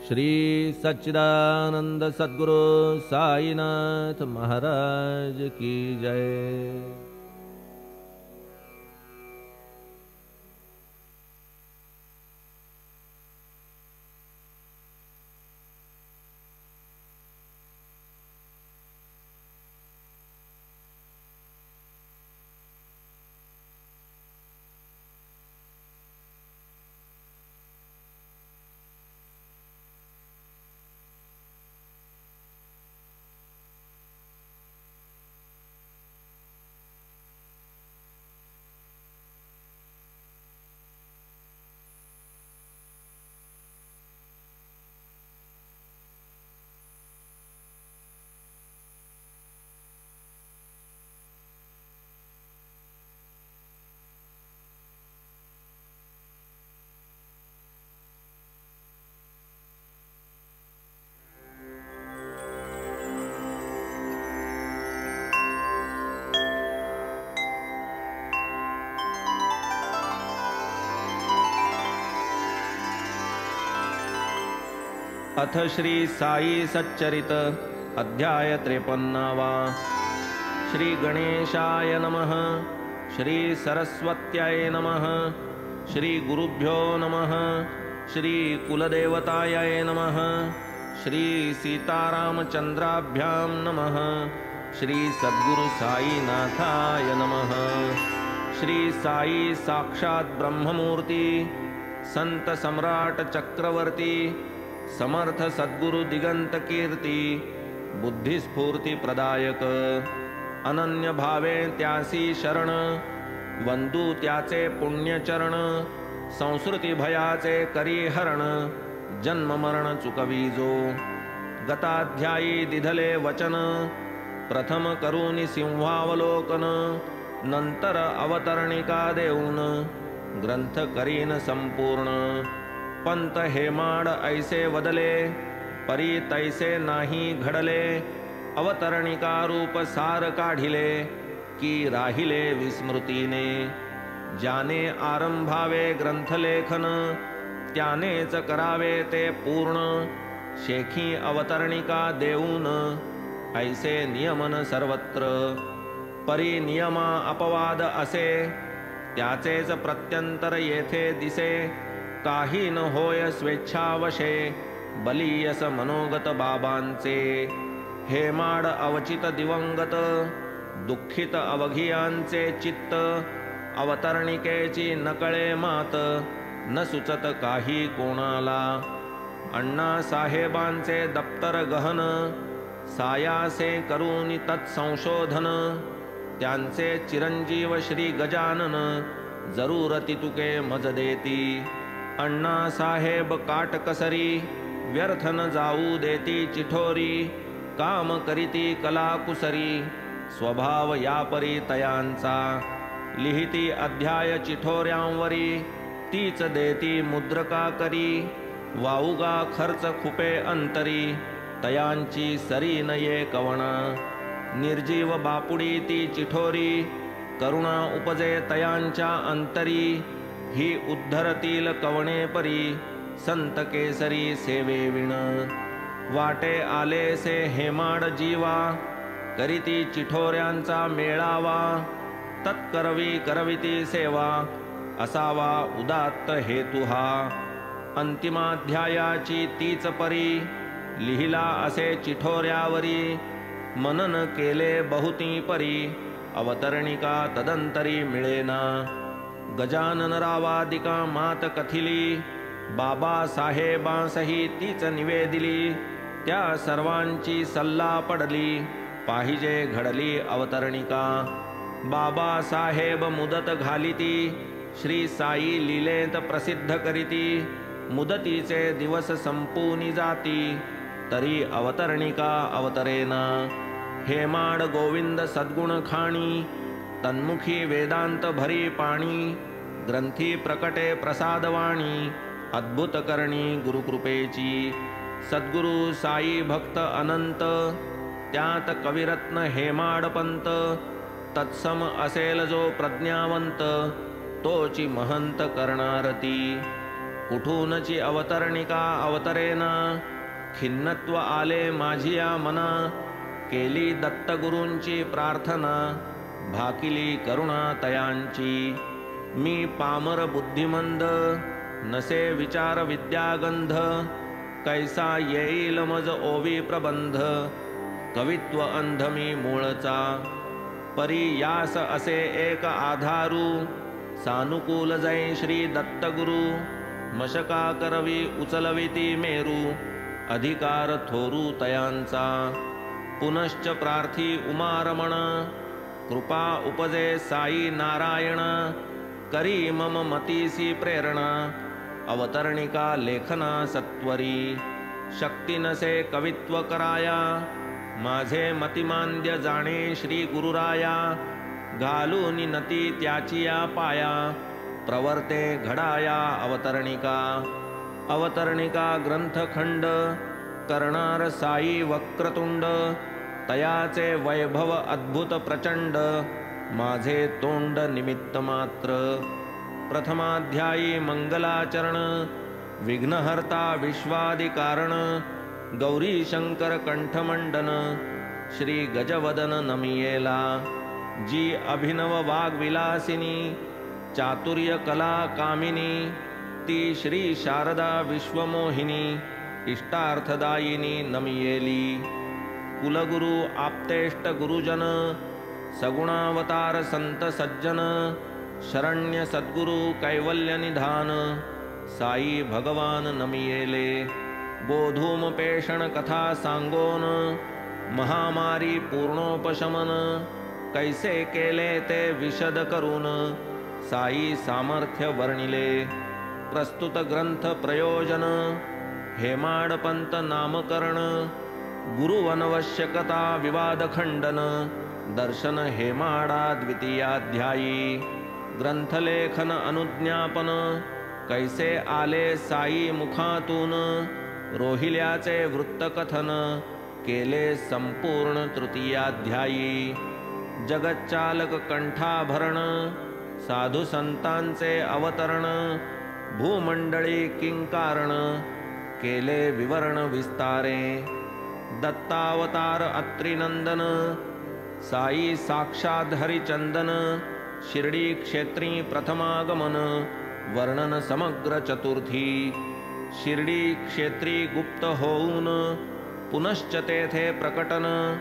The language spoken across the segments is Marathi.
श्री सच्चिदानंद सद्गुरु साईनाथ महाराज की जय। अथ श्री साई सच्चरित अध्याय 53। श्री गणेशाय नमः। श्री सरस्वत्याय नमः। श्री गुरुभ्यो नमः। श्री कुलदेवताय नमः। श्री सीतारामचंद्राभ्यां नमः। श्री सद्गुरु साईनाथाय नमः। श्री साई साक्षात् ब्रह्ममूर्ति संत सम्राट चक्रवर्ती समर्थ सद्गुरु दिगंत कीर्ती बुद्धिस्फूर्ति प्रदायक अनन्य भावे त्यासी शरण वंदू त्याचे पुण्यचरण संस्कृती भयाचे करी हरण जन्म मरण चुकवीजो गताध्यायी दिधले वचन प्रथम करूनी सिंहावलोकन नंतर अवतरणिका देऊन ग्रंथ करीन संपूर्ण पंत हेमाड ऐसे वदले परी तैसे नाही घडले अवतरणिका रूप सार काढिले की राहिले विस्मृतीने ज्याने आरंभावे ग्रंथलेखन त्यानेच करावे ते पूर्ण शेखी अवतरणिका देऊन ऐसे नियमन सर्वत्र परी नियमा अपवाद असे त्याचेच प्रत्यंतर येथे दिसे काही न होय स्वेच्छावशे बलियस मनोगत बाबांचे हेमाड अवचित दिवंगत दुःखित अवघियांचे चित्त अवतरणिकेची नकळे मात न सुचत काही कोणाला अण्णा साहेबांचे दप्तर गहन सायासे करून तत्संशोधन त्यांचे चिरंजीव श्री गजानन जरूरती तुके मज देती अण्णा साहेब काटकसरी व्यर्थ न जाऊ देती चिठोरी काम करीती कलाकुसरी स्वभाव यापरी तयांचा लिहिती अध्याय चिठोऱ्यांवरी तीच देती मुद्रका करी वाऊगा खर्च खुपे अंतरी तयांची सरी नये कवणा निर्जीव बापुडी ती चिठोरी करुणा उपजे तयांच्या अंतरी ही उद्धरतील कवणे परी संत केसरी सेवे विण वाटे आले से हेमाड जीवा करीती चिठोऱ्यांचा मेळावा तत्करवी करविती सेवा असावा उदात्त हेतु हा अंतिमाध्यायाची तीच परी लिहिला असे चिठोऱ्यावरी मनन केले बहुती परी अवतरणिका तदंतरी मिळेना गजानन रावादिका मात कथिली बाबा साहेबांसही तीच निवेदिली त्या सर्वांची सल्ला पडली पाहिजे घडली अवतरणिका बाबा साहेब मुदत घालिती श्री साई लीलेत प्रसिद्ध करीती मुदतीचे दिवस संपूनी जाती तरी अवतरणिका अवतरेना हेमाड गोविंद सद्गुण खाणी तन्मुखी वेदांत भरी पाणी ग्रंथी प्रकटे प्रसादवाणी अद्भुत करणी गुरुकृपेची सद्गुरु साई भक्त अनंत त्यात कविरत्न हेमाडपंत तत्सम असेल जो प्रज्ञावंत तोची महंत करणारती कुठूनची अवतरणिका अवतरेन, खिन्नत्व आले माझिया मना, केली दत्तगुरूंची प्रार्थना, भाकिली करुणा तयांची. मी पामर बुद्धिमंद, नसे विचार विद्यागंध, कैसा येईल मज ओवी प्रबंध, कवित्व अंध मी मूळचा. परी यास असे एक आधारू, सानुकूल जै श्री दत्तगुरु, मशका करवी उचलविती मेरू, अधिकार थोरू तयांचा. पुनश्च प्रार्थी उमारमण, कृपा उपजे साई नारायण, करी मम मतीसी प्रेरणा, अवतरणिका लेखना सत्वरी. शक्ती नसे कवित्व कराया, माझे मतिमांद्य जाणे श्री गुरुराया, घालून नती त्याचिया पाया, प्रवर्ते घडाया अवतरणिका. अवतरणिका ग्रंथखंड, करणार साई वक्रतुंड, तयाचे वैभव अद्भुत प्रचंड, माझे तोंड निमित्त मात्र. प्रथमाध्यायी मंगलाचरण, विघ्नहर्ता विश्वादिकारण, गौरी शंकर कंठमंडन, श्री गजवदन नमियेला. जी अभिनव वाग्विलासिनी, चातुर्य कला कामिनी, ती श्री शारदा विश्वमोहिनी, इष्टार्थदायिनी नमियेली. कुलगुरु आप्तेष्ट गुरुजन, सगुणावतार संत सज्जन, शरण्य सद्गुरु कैवल्य निधान, साई भगवान नमियेले. गोधूम पेषण कथा सांगोन, महामारी पूर्णोपशमन, कैसे केले ते विशद करून, साई सामर्थ्य वर्णिले. प्रस्तुत ग्रंथ प्रयोजन, हेमाडपंत नामकरण, गुरुवनवश्यकता विवाद खंडन, दर्शन हेमाडा द्वितीयाध्यायी. ग्रंथलेखन अनुज्ञापन, कैसे आले साई मुखातून, रोहिल्याचे वृत्तकथन, केले संपूर्ण तृतीयाध्यायी. जगच्चालक कंठाभरण, साधू संतांचे अवतरण, भूमंडळी किंकारण, केले विवरण विस्तारे. दत्तावतार अत्रिनंदन, साई साक्षात हरिचंदन, शिर्डी क्षेत्री प्रथमागमन, वर्णन समग्र चतुर्थी. शिर्डी क्षेत्री गुप्त होऊन, पुनश्च तेथे प्रकटन,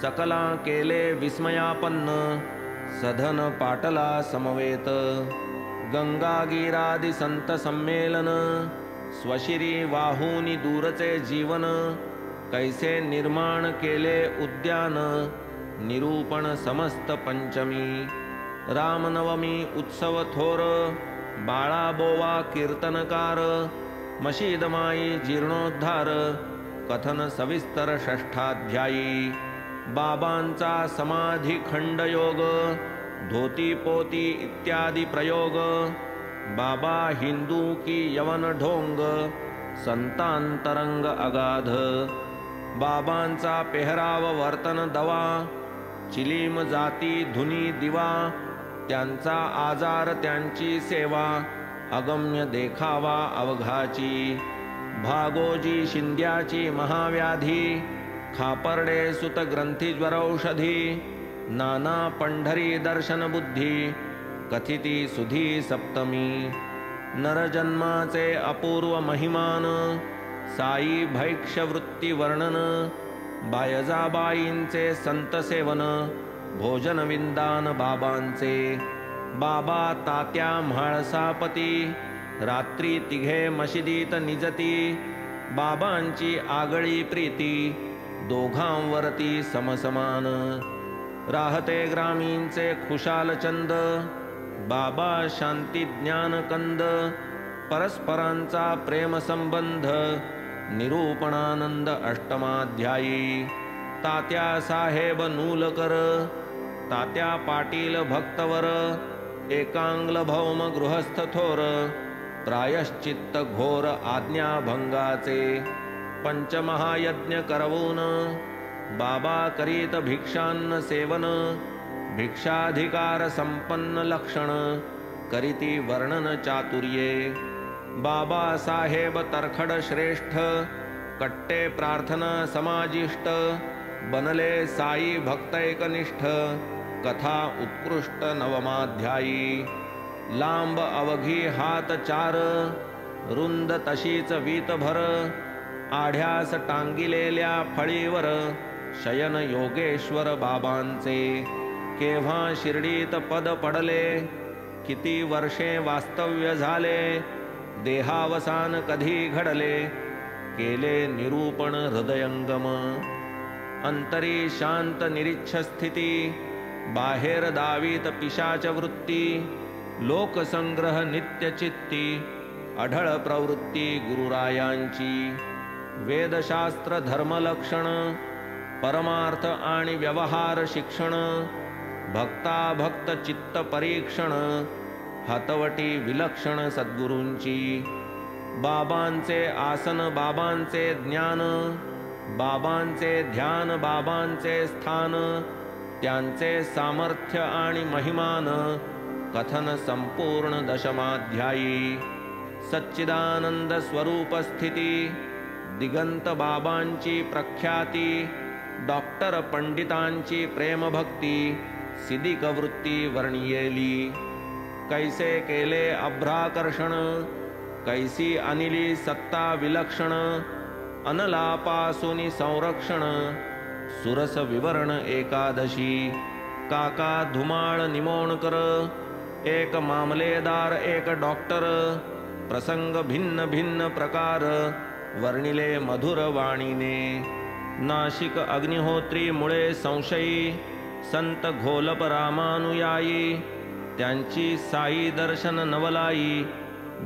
सकला केले विस्मयापन्न, सधन पाटला समवेत. गंगागीरादि संत संमेलन, स्वशिरी वाहूनी दूरचे जीवन, कैसे निर्माण केले उद्यान, निरूपण समस्त पंचमी. रामनवमी उत्सव थोर, बाळाबोवा कीर्तनकार, मशीदमाई जीर्णोद्धार, कथन सविस्तर षष्ठाध्यायी. बाबांचा समाधी खंडयोग, धोती पोती इत्यादी प्रयोग, बाबा हिंदू की यवन ढोंग, संतांतरंग अगाध. बाबांचा पेहराव वर्तन दवा, चिलीम जाती धुनी दिवा, त्यांचा आजार त्यांची सेवा, अगम्य देखावा अवघाची. भागोजी शिंद्याची महाव्याधी, खापर्डे सुत ग्रंथी ज्वरौषधी, नाना पंढरी दर्शन बुद्धी, कथिती सुधी सप्तमी. नरजन्माचे अपूर्व महिमान, साई भैक्ष्यवृत्ती वर्णन, बायजाबाईंचे संत सेवन, भोजन विंदान बाबांचे. बाबा तात्या म्हाळसापती, रात्री तिघे मशिदीत निजती, बाबांची आगळी प्रीती, दोघांवरती समसमान. राहते ग्रामीणचे खुशाल चंद, बाबा शांती ज्ञान कंद, परस्परांचा प्रेम संबंध, निरूपणानंद अष्टमाध्यायी. तात्या साहेब नूलकर, तात्या पाटील भक्तवर, एकांग्ल भौम गृहस्थ थोर, प्रायश्चित्त घोर आज्ञाभंगाचे. पंचमहायज्ञ करवून, बाबा करीत भिक्षान्न सेवन, भिक्षाधिकार संपन्न लक्षण, करीती वर्णन चातुर्ये. बाबासाहेब तरखड श्रेष्ठ कट्टे प्रार्थना समाजिष्ट बनले साई भक्तैकनिष्ठ कथा उत्कृष्ट नवमाध्यायी लांब अवघी हात चार रुंद तशीच वीतभर आढ्यास टांगिलेल्या फळीवर शयन योगेश्वर बाबांचे केव्हा शिर्डीत पद पडले किती वर्षे वास्तव्य झाले देहावसान कधी घडले केले निरूपण हृदयंगम अंतरी शांत निरीच्छ स्थिती बाहेर दावीत पिशाच वृत्ती लोकसंग्रह नित्यचित्ती अढळ प्रवृत्ती गुरुरायांची वेदशास्त्र धर्मलक्षण परमार्थ आणि व्यवहार शिक्षण भक्ता भक्त चित्त परीक्षण हतवटी विलक्षण सद्गुरूंची बाबांचे आसन बाबांचे ज्ञान बाबांचे ध्यान बाबांचे स्थान त्यांचे सामर्थ्य आणि महिमान कथन संपूर्ण दशमाध्यायी सच्चिदानंद स्वरूप स्थिती दिगंत बाबांची प्रख्याती डॉक्टर पंडितांची प्रेमभक्ती सिद्धिक वृत्ती वर्णियेली कैसे केले अभ्राकर्षण कैसी अनिली सत्ता विलक्षण अनलापासूनी संरक्षण सुरस विवरण एकादशी काका धुमाळ निमोणकर एक मामलेदार एक डॉक्टर प्रसंग भिन्न भिन्न प्रकार वर्णिले मधुर वाणीने नाशिक अग्निहोत्री मुळे संशयी संत घोलप रामानुयायी त्यांची साई दर्शन नवलाई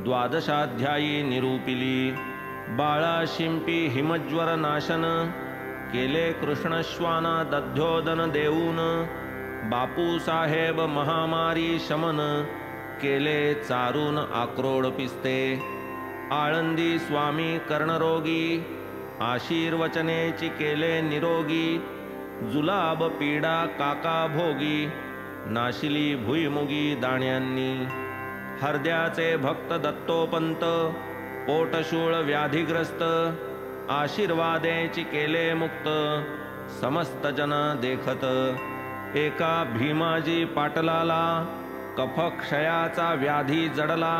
द्वादशाध्यायी निरूपिली बाळा शिंपी हिमज्वर नाशन केले कृष्णश्वाना दध्योदन देऊन बापू साहेब महामारी शमन केले चारून आक्रोड पिस्ते आळंदी स्वामी कर्णरोगी आशीर्वचनेची केले निरोगी जुलाब पीडा काका भोगी नाशिली भुईमुगी दाण्यांनी हरद्याचे भक्त दत्तोपंत पोटशूळ व्याधिग्रस्त आशीर्वादेची केले मुक्त समस्त जन देखत एका भीमाजी पाटलाला कफक्षयाचा व्याधी जडला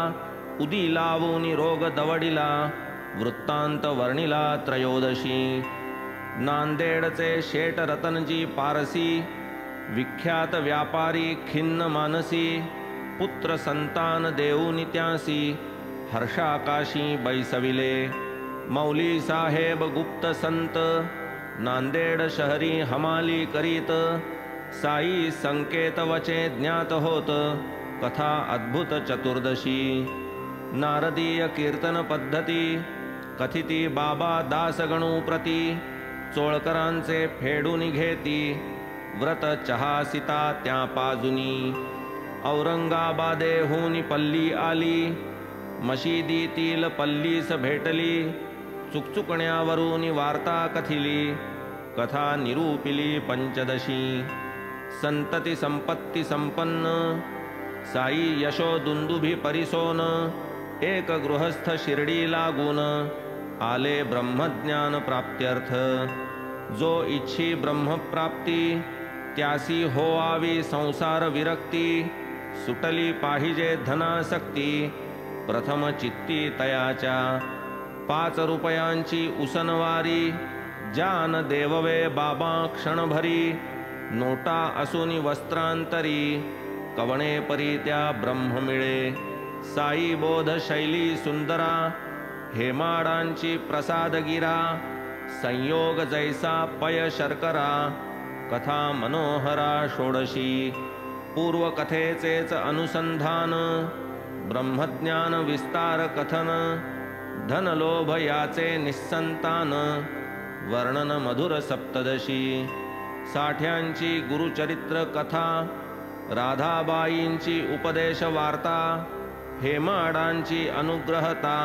उदी लावून रोग दवडिला वृत्तांत वर्णिला त्रयोदशी नांदेडचे शेट रतनजी पारसी विख्यात व्यापारी खिन्न मानसी पुत्र संतान देऊनी त्यासी हर्षाकाशी बैसविले मौली साहेब गुप्त संत नांदेड शहरी हमाली करीत साई संकेत वचे ज्ञात होत कथा अद्भुत चतुर्दशी नारदीय कीर्तन पद्धती कथिती बाबा दासगणू प्रती चोळकरांचे फेडून घेती व्रत चहा सीता त्या पाजुनी औरंगाबादेहून पल्ली आली मशिदीतील पल्लीस भेटली चुकचुकण्यावरून वार्ता कथिली कथा निरूपिली पंचदशी संतती संपत्ती संपन्न साई यशो दुंदुभी परिसोन एक गृहस्थ शिर्डी लागून आले ब्रह्मज्ञान प्राप्त्यर्थ जो इच्छी ब्रह्मप्राप्ती त्यासी होआवी संसार विरक्ती सुटली पाहिजे धनासक्ती प्रथम चित्ती तयाच्या 5 रुपयांची उसनवारी जान देववे बाबा क्षणभरी नोटा असुनी वस्त्रांतरी कवणे परी त्या ब्रह्म मिळे साई बोध शैली सुंदरा हेमाडांची प्रसादगिरा संयोग जैसा पय शर्करा कथा मनोहरा षोडशी पूर्वकथेचेच अनुसंधान ब्रह्मज्ञान विस्तार कथन धनलोभ याचे निस्संतान वर्णन मधुर सप्तदशी साठ्यांची गुरुचरित्र कथा राधाबाईंची उपदेश वार्ता हेमाडांची अनुग्रहता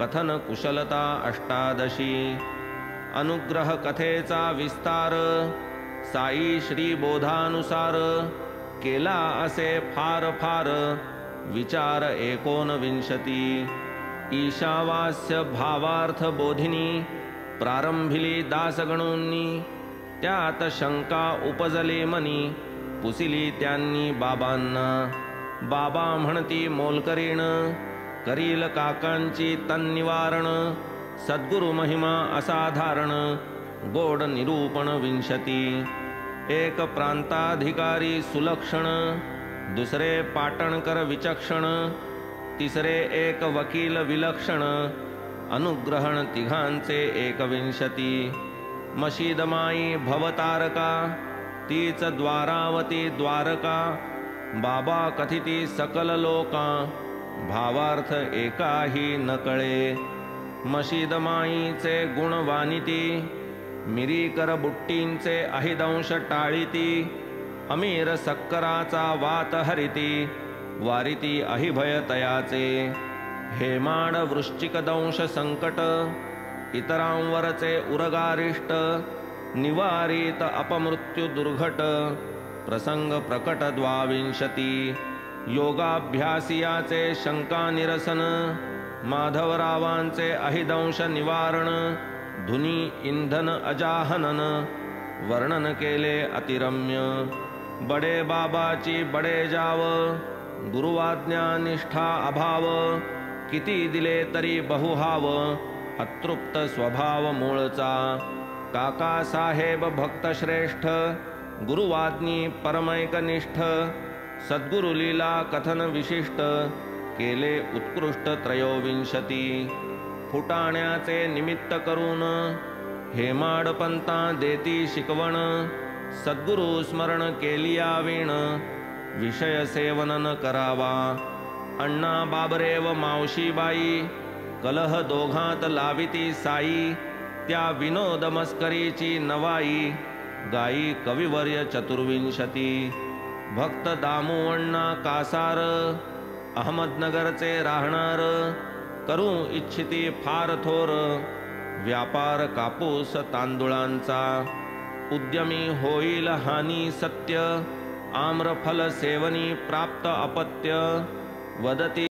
कथन कुशलता अष्टादशी अनुग्रह कथेचा विस्तार साई श्री बोधानुसार केला असे फार फार विचार 29 ईशावास्य भावार्थ बोधिनी प्रारंभिली दासगणोंनी त्यात शंका उपजले मनी पुसिली त्यांनी बाबांना बाबा म्हणती मोलकरीण करील काकांची तन्निवारण सद्गुरु महिमा असाधारण गोड निरूपण विंशती एक प्रांताधिकारी सुलक्षण दुसरे पाटणकर विचक्षण तिसरे एक वकील विलक्षण अनुग्रहण तिघांचे एकविंशती मशीदमाई भवतारका तीच द्वारावती द्वारका बाबा कथिती सकल लोका भावार्थ एकाही न कळे मशीदमाईचे गुण वानिती मिरीकर बुट्टींचे अहिदंश टाळीती अमीर सक्कराचा वात हरिती वारिती अहिभय तयाचे हेमाड वृश्चिक दंश संकट इतरांवरचे उरगारिष्ट निवारित अपमृत्यू दुर्घट प्रसंग प्रकट द्वाविंशती योगाभ्यासियाचे शंका निरसन माधवरावांचे अहिदंश निवारण धुनी इंधन अजाहनन वर्णन केले अतिरम्य बडे बाबाची बडे जाव गुरुवाज्ञा निष्ठा अभाव किती दिले तरी बहुहाव अतृप्त स्वभाव मूळचा काका साहेब भक्त श्रेष्ठ गुरुवाज्ञी परमैकनिष्ठ सद्गुरु लीला कथन विशिष्ट केले उत्कृष्ट त्रयोविंशती फुटाण्याचे निमित्त करून हेमाडपंता देती शिकवण सद्गुरु स्मरण केलिया वीण विषय सेवन न करावा अण्णा बाबरे व मावशीबाई कलह दोघात लाविती साई त्या विनोद मस्करीची नवाई गाई कविवर्य चतुर्विंशती भक्त दामू अण्णा कासार अहमदनगरचे राहणार करू इच्छिती फार थोर व्यापार कापूस तांदुळांचा उद्यमी होईल हानी सत्य आम्रफल सेवनी प्राप्त अपत्य वदती